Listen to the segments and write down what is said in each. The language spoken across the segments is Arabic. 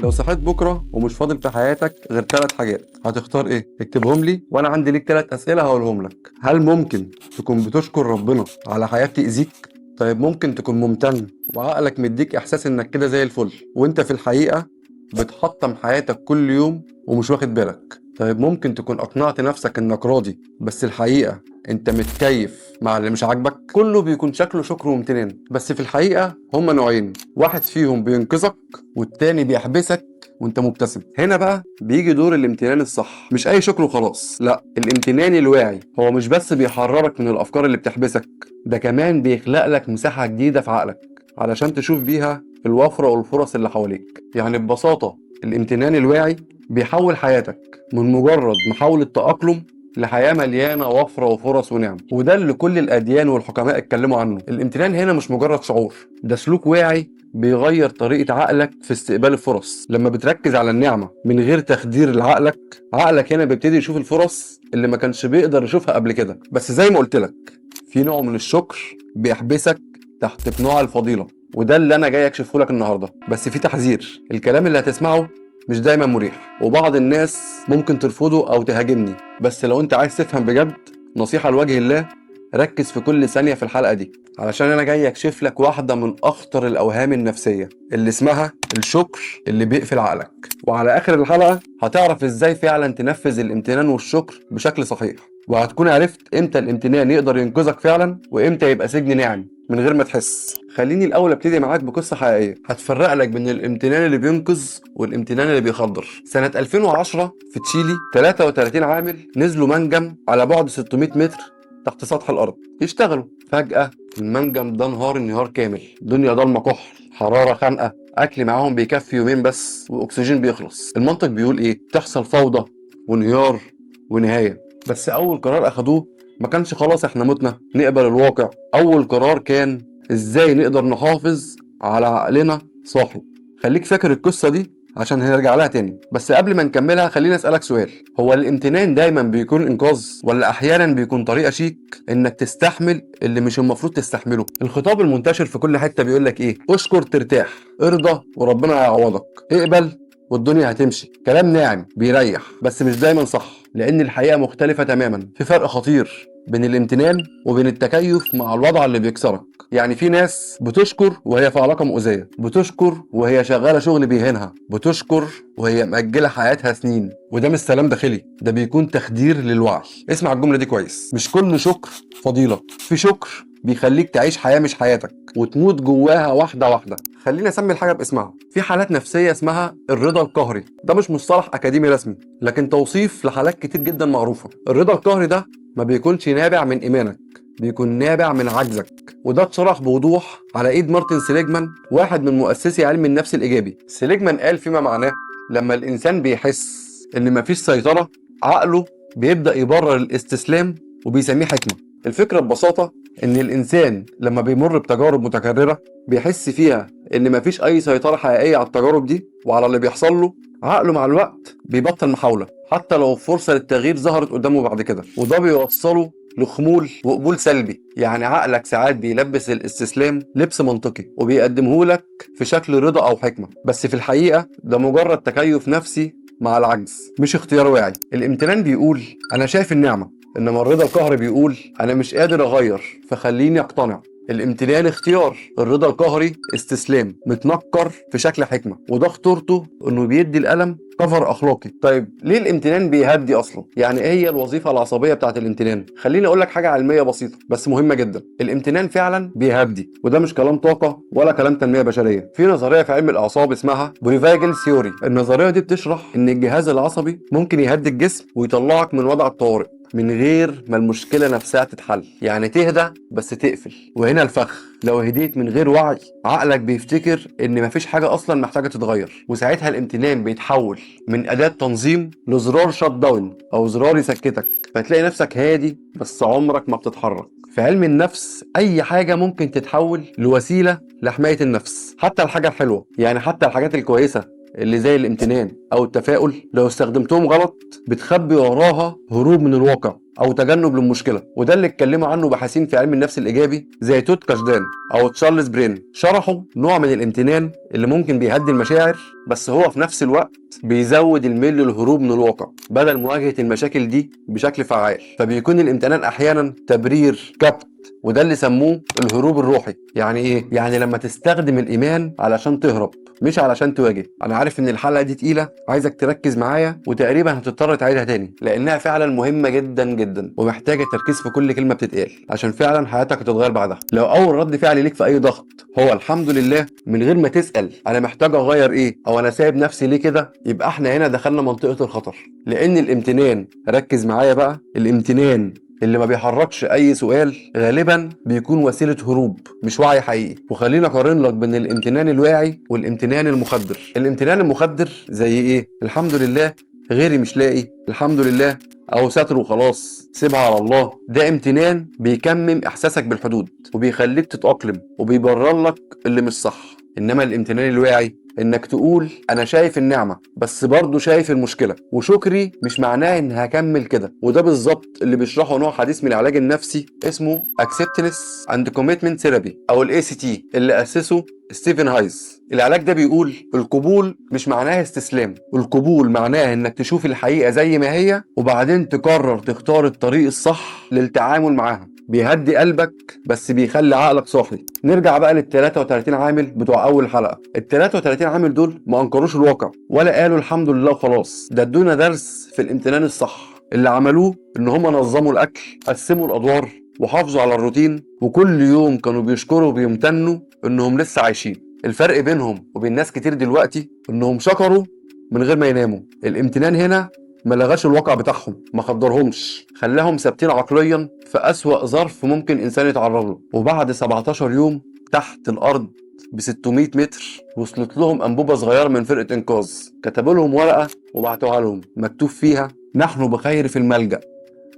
لو صحيت بكرة ومش فاضل في حياتك غير 3 حاجات، هتختار ايه؟ اكتبهم لي وانا عندي ليك 3 اسئلة هقولهم لك. هل ممكن تكون بتشكر ربنا على حياة تأذيك؟ طيب ممكن تكون ممتن وعقلك مديك احساس انك كده زي الفل وانت في الحقيقة بتحطم حياتك كل يوم ومش واخد بالك؟ طيب ممكن تكون اقنعت نفسك انك راضي بس الحقيقة انت متكيف مع اللي مش عاجبك؟ كله بيكون شكله شكر وامتنان، بس في الحقيقة هما نوعين، واحد فيهم بينقذك والتاني بيحبسك وانت مبتسم. هنا بقى بيجي دور الامتنان الصح، مش اي شكر وخلاص، لا، الامتنان الواعي. هو مش بس بيحررك من الافكار اللي بتحبسك، ده كمان بيخلق لك مساحة جديدة في عقلك علشان تشوف بيها الوفرة والفرص اللي حواليك. يعني ببساطة الامتنان الواعي بيحول حياتك من مجرد محاولة تأقلم لحياة مليانة وفرة وفرص ونعم، وده اللي كل الأديان والحكماء اتكلموا عنه. الامتنان هنا مش مجرد شعور، ده سلوك واعي بيغير طريقة عقلك في استقبال الفرص. لما بتركز على النعمة من غير تخدير لعقلك، عقلك هنا بيبتدي يشوف الفرص اللي ما كانش بيقدر يشوفها قبل كده. بس زي ما قلت لك، في نوع من الشكر بيحبسك تحت قناع الفضيلة، وده اللي انا جاي اكشفه لك النهارده. بس في تحذير، الكلام اللي هتسمعه مش دايما مريح، وبعض الناس ممكن ترفضه او تهاجمني، بس لو انت عايز تفهم بجد، نصيحة لوجه الله، ركز في كل ثانية في الحلقة دي، علشان انا جاي اكشف لك واحدة من اخطر الاوهام النفسية اللي اسمها الشكر اللي بيقفل عقلك. وعلى اخر الحلقة هتعرف ازاي فعلا تنفذ الامتنان والشكر بشكل صحيح، وهتكون عرفت امتى الامتنان يقدر ينقذك فعلا وامتى يبقى سجن ناعم من غير ما تحس. خليني الاول ابتدي معاك بقصه حقيقيه هتفرق لك بين الامتنان اللي بينقذ والامتنان اللي بيخدر. سنه 2010 في تشيلي 33 عامل نزلوا منجم على بعد 600 متر تحت سطح الارض يشتغلوا. فجاه المنجم ده انهار كامل، دنيا ضلمه كحل، حراره خانقه، اكل معاهم بيكفي يومين بس، واكسجين بيخلص. المنطق بيقول ايه؟ تحصل فوضى وانهيار ونهايه. بس اول قرار اخدوه ما كانش خلاص احنا متنا نقبل الواقع، اول قرار كان ازاي نقدر نحافظ على عقلنا صاحي. خليك فاكر القصة دي عشان هنرجع لها تاني، بس قبل ما نكملها خليني اسألك سؤال، هو الامتنان دايما بيكون انقاذ ولا احيانا بيكون طريقة شيك انك تستحمل اللي مش المفروض تستحمله؟ الخطاب المنتشر في كل حتة بيقولك ايه؟ اشكر ترتاح، ارضى وربنا هيعوضك، اقبل والدنيا هتمشي. كلام ناعم بيريح، بس مش دايما صح، لان الحقيقة مختلفة تماما. في فرق خطير بين الامتنان وبين التكيف مع الوضع اللي بيكسرك. يعني في ناس بتشكر وهي في علاقة مؤذية، بتشكر وهي شغالة شغل بيهينها، بتشكر وهي مأجلة حياتها سنين، وده مش سلام داخلي، ده بيكون تخدير للوعي. اسمع الجملة دي كويس، مش كل شكر فضيلة، في شكر بيخليك تعيش حياة مش حياتك وتموت جواها واحدة واحدة. خليني اسمي الحاجة باسمها، في حالات نفسية اسمها الرضا القهري. ده مش مصطلح اكاديمي رسمي، لكن توصيف لحالات كتير جدا معروفة. الرضا القهري ده ما بيكونش نابع من ايمانك، بيكون نابع من عجزك، وده اتشرح بوضوح على ايد مارتن سيليجمان، واحد من مؤسسي علم النفس الايجابي. سيليجمان قال فيما معناه لما الانسان بيحس ان مفيش سيطرة، عقله بيبدأ يبرر الاستسلام وبيسميه حكمة. الفكرة ببساطة ان الانسان لما بيمر بتجارب متكررة بيحس فيها ان مفيش اي سيطرة حقيقية على التجارب دي وعلى اللي بيحصل له، عقله مع الوقت بيبطل محاولة حتى لو فرصة للتغيير ظهرت قدامه بعد كده، وده بيوصله لخمول وقبول سلبي. يعني عقلك ساعات بيلبس الاستسلام لبس منطقي وبيقدمه لك في شكل رضا او حكمة، بس في الحقيقة ده مجرد تكيف نفسي مع العجز، مش اختيار واعي. الامتنان بيقول انا شايف النعمة، انما الرضا القهري بيقول انا مش قادر اغير فخليني اقتنع. الامتنان اختيار، الرضا القهري استسلام متنكر في شكل حكمة، وده خطورته انه بيدي الألم كفر اخلاقي. طيب ليه الامتنان بيهدي اصلا؟ يعني ايه هي الوظيفة العصبية بتاعت الامتنان؟ خليني اقول لك حاجة علمية بسيطة بس مهمة جدا. الامتنان فعلا بيهدي، وده مش كلام طاقة ولا كلام تنمية بشرية. في نظرية في علم الاعصاب اسمها بريفاجل ثيوري، النظرية دي بتشرح ان الجهاز العصبي ممكن يهدي الجسم ويطلعك من وضع الطوارئ من غير ما المشكلة نفسها تتحل، يعني تهدى بس تقفل. وهنا الفخ، لو هديت من غير وعي عقلك بيفتكر ان مفيش حاجة اصلا محتاجة تتغير، وساعتها الامتنان بيتحول من اداة تنظيم لزرار شات داون او زرار يسكتك، فتلاقي نفسك هادي بس عمرك ما بتتحرك. في علم النفس اي حاجة ممكن تتحول لوسيلة لحماية النفس، حتى الحاجة الحلوة، يعني حتى الحاجات الكويسة اللي زي الامتنان او التفاؤل لو استخدمتهم غلط بتخبي وراها هروب من الواقع او تجنب للمشكله. وده اللي اتكلموا عنه باحثين في علم النفس الايجابي زي توت كاشدان او تشارلز برين. شرحوا نوع من الامتنان اللي ممكن بيهدي المشاعر، بس هو في نفس الوقت بيزود الميل للهروب من الواقع بدل مواجهه المشاكل دي بشكل فعال. فبيكون الامتنان احيانا تبرير، كبت، وده اللي سموه الهروب الروحي. يعني ايه؟ يعني لما تستخدم الايمان علشان تهرب مش علشان تواجه. انا عارف ان الحلقه دي تقيله، عايزك تركز معايا وتقريبا هتضطر تعيدها تاني لانها فعلا مهمه جدا جدا ومحتاجه تركيز في كل كلمه بتتقال عشان فعلا حياتك هتتغير بعدها. لو اول رد فعل ليك في اي ضغط هو الحمد لله من غير ما تسال انا محتاج اغير ايه او انا سايب نفسي ليه كده، يبقى احنا هنا دخلنا منطقه الخطر. لان الامتنان، ركز معايا بقى، الامتنان اللي ما بيحركش اي سؤال غالبا بيكون وسيله هروب مش وعي حقيقي. وخليني اقارن لك بين الامتنان الواعي والامتنان المخدر. الامتنان المخدر زي ايه؟ الحمد لله، غيري مش لاقي، الحمد لله، او ساتر وخلاص، سيبها على الله. ده امتنان بيكمم احساسك بالحدود وبيخليك تتأقلم وبيبرر لك اللي مش صح. انما الامتنان الواعي انك تقول انا شايف النعمه بس برضه شايف المشكله، وشكري مش معناه ان هكمل كده. وده بالظبط اللي بيشرحه نوع حديث من العلاج النفسي اسمه Acceptance and Commitment Therapy او ACT اللي اسسه ستيفن هايز. العلاج ده بيقول القبول مش معناه استسلام، القبول معناه انك تشوف الحقيقه زي ما هي وبعدين تقرر تختار الطريق الصح للتعامل معاها. بيهدي قلبك بس بيخلي عقلك صاحي. نرجع بقى لل 33 عامل بتوع اول حلقه. ال 33 عامل دول ما انكروش الواقع ولا قالوا الحمد لله وخلاص، ده ادونا درس في الامتنان الصح. اللي عملوه ان هم نظموا الاكل، قسموا الادوار، وحافظوا على الروتين، وكل يوم كانوا بيشكروا وبيمتنوا انهم لسه عايشين. الفرق بينهم وبين ناس كتير دلوقتي انهم شكروا من غير ما يناموا. الامتنان هنا ما لغاش الواقع بتاعهم، ما خدرهمش، خلاهم ثابتين عقليا في أسوأ ظرف ممكن إنسان يتعرض له. وبعد 17 يوم تحت الأرض ب 600 متر وصلت لهم أنبوبة صغيرة من فرقة إنقاذ، كتبوا لهم ورقة وبعتوها لهم مكتوب فيها نحن بخير في الملجأ.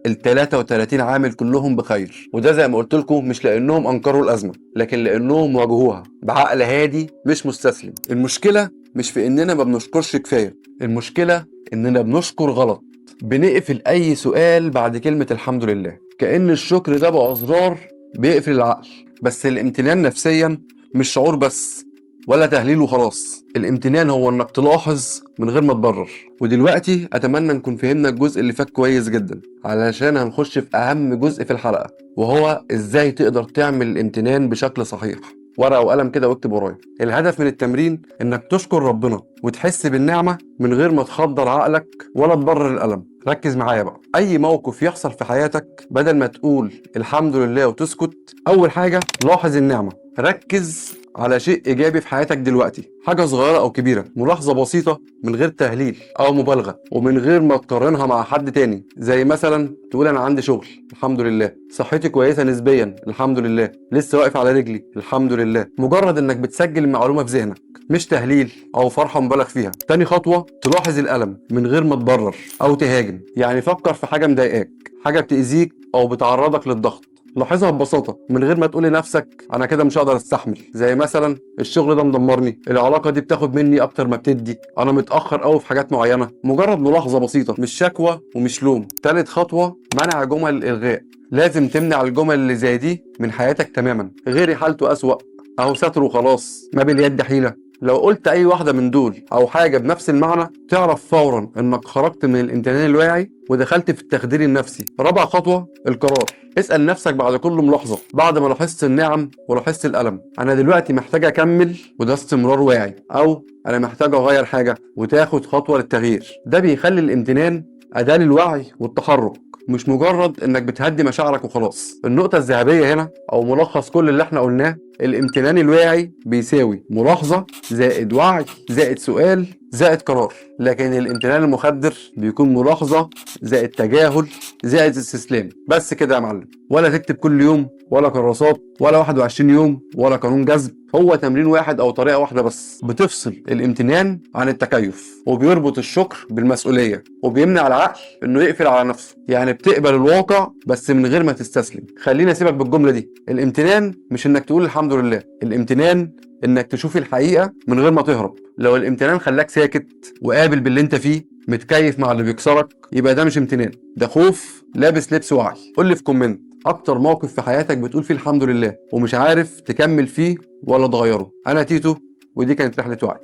ال 33 عامل كلهم بخير. وده زي ما قلت لكم مش لأنهم أنكروا الأزمة، لكن لأنهم واجهوها بعقل هادي مش مستسلم. المشكلة مش في إننا ما بنشكرش كفاية، المشكلة إننا بنشكر غلط. بنقفل أي سؤال بعد كلمة الحمد لله كأن الشكر ده بقى زرار بيقفل العقل. بس الامتنان نفسيا مش شعور بس ولا تهليل وخلاص. الامتنان هو انك تلاحظ من غير ما تبرر. ودلوقتي اتمنى نكون فهمنا الجزء اللي فات كويس جدا علشان هنخش في اهم جزء في الحلقة، وهو ازاي تقدر تعمل الامتنان بشكل صحيح. ورقة وقلم كده واكتب ورايا. الهدف من التمرين انك تشكر ربنا وتحس بالنعمة من غير ما تخدر عقلك ولا تبرر الألم. ركز معايا بقى، اي موقف يحصل في حياتك بدل ما تقول الحمد لله وتسكت، اول حاجة لاحظ النعمة. ركز على شيء ايجابي في حياتك دلوقتي، حاجه صغيره او كبيره، ملاحظه بسيطه من غير تهليل او مبالغه ومن غير ما تقارنها مع حد تاني. زي مثلا تقول انا عندي شغل الحمد لله، صحتي كويسه نسبيا الحمد لله، لسه واقف على رجلي الحمد لله. مجرد انك بتسجل المعلومه في ذهنك مش تهليل او فرحه مبالغ فيها. تاني خطوه تلاحظ الالم من غير ما تبرر او تهاجم. يعني فكر في حاجه مضايقاك، حاجه بتاذيك او بتعرضك للضغط، لاحظها ببساطه من غير ما تقول لنفسك انا كده مش هقدر استحمل. زي مثلا الشغل ده مدمرني، العلاقه دي بتاخد مني اكتر ما بتدي، انا متاخر قوي في حاجات معينه. مجرد ملاحظه بسيطه مش شكوى ومش لوم. تالت خطوه منع جمل الالغاء. لازم تمنع الجمل اللي زي دي من حياتك تماما. غيري حالته اسوأ، اهو ساتر وخلاص، ما باليد حيله. لو قلت اي واحده من دول او حاجه بنفس المعنى تعرف فورا انك خرجت من الامتنان الواعي ودخلت في التخدير النفسي. رابع خطوه القرار. اسال نفسك بعد كل ملاحظه، بعد ما لاحظت النعم ولاحظت الالم، انا دلوقتي محتاج اكمل وده استمرار واعي، او انا محتاج اغير حاجه وتاخد خطوه للتغيير. ده بيخلي الامتنان اداه للوعي والتحرك مش مجرد انك بتهدي مشاعرك وخلاص. النقطة الذهبية هنا او ملخص كل اللي احنا قلناه، الامتنان الواعي بيساوي ملاحظة زائد وعي زائد سؤال زائد قرار. لكن الامتنان المخدر بيكون ملاحظة زائد تجاهل زائد استسلام. بس كده يا معلم. ولا تكتب كل يوم ولا كراسات ولا 21 يوم ولا قانون جذب. هو تمرين واحد او طريقة واحدة بس بتفصل الامتنان عن التكيف وبيربط الشكر بالمسؤولية وبيمنع العقل انه يقفل على نفسه. يعني بتقبل الواقع بس من غير ما تستسلم. خليني اسيبك بالجملة دي، الامتنان مش انك تقول الحمد لله، الامتنان انك تشوف الحقيقة من غير ما تهرب. لو الامتنان خلاك ساكت وقابل باللي انت فيه، متكيف مع اللي بيكسرك، يبقى ده مش امتنان، ده خوف لابس لبس وعي. قول لي في كومنت اكتر موقف في حياتك بتقول فيه الحمد لله ومش عارف تكمل فيه ولا تغيره. انا تيتو، ودي كانت رحلة وعي.